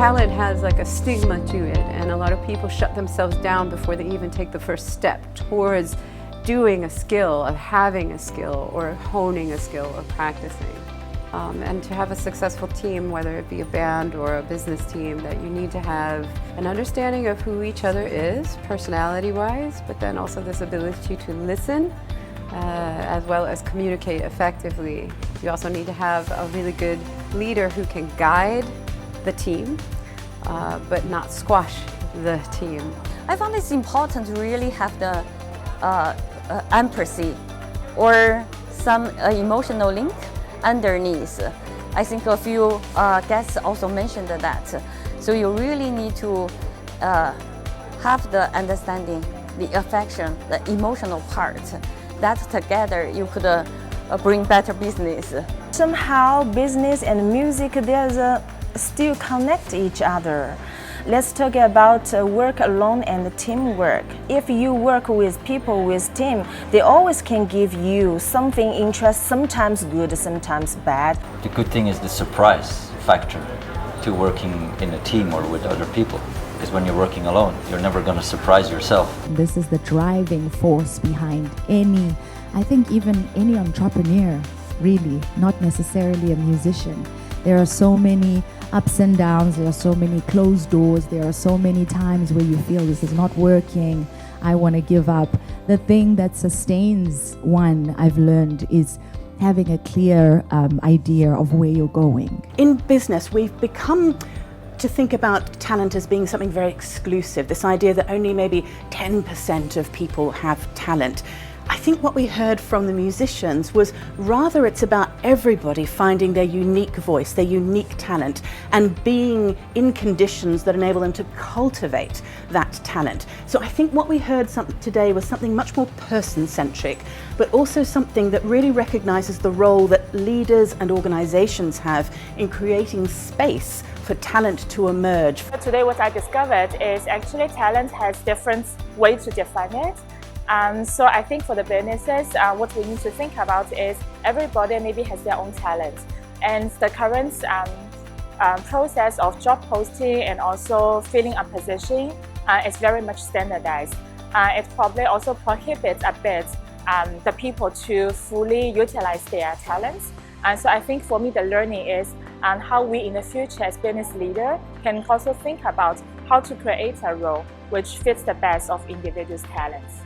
talent has like a stigma to it, and a lot of people shut themselves down before they even take the first step towards doing a skill, of having a skill, or honing a skill, or practicing. And to have a successful team, whether it be a band or a business team, that you need to have an understanding of who each other is, personality-wise, but then also this ability to listen, as well as communicate effectively. You also need to have a really good leader who can guide the team, but not squash the team. I found it's important to really have the empathy or some emotional link underneath. I think a few guests also mentioned that. So you really need to have the understanding, the affection, the emotional part. That together you could bring better business. Somehow business and music, still connect each other. Let's talk about work alone and teamwork. If you work with people with team, they always can give you something interesting, sometimes good, sometimes bad. The good thing is the surprise factor to working in a team or with other people. Because when you're working alone, you're never going to surprise yourself. This is the driving force behind I think even any entrepreneur, really, not necessarily a musician. There are so many ups and downs, there are so many closed doors, there are so many times where you feel this is not working, I want to give up. The thing that sustains one, I've learned, is having a clear idea of where you're going. In business, we've become to think about talent as being something very exclusive, this idea that only maybe 10% of people have talent. I think what we heard from the musicians was rather it's about everybody finding their unique voice, their unique talent, and being in conditions that enable them to cultivate that talent. So I think what we heard today was something much more person-centric, but also something that really recognizes the role that leaders and organizations have in creating space for talent to emerge. Today what I discovered is actually talent has different ways to define it. So I think for the businesses, what we need to think about is everybody maybe has their own talent. And the current process of job posting and also filling a position is very much standardized. It probably also prohibits a bit the people to fully utilize their talents. And so I think for me the learning is how we in the future as business leader can also think about how to create a role which fits the best of individuals' talents.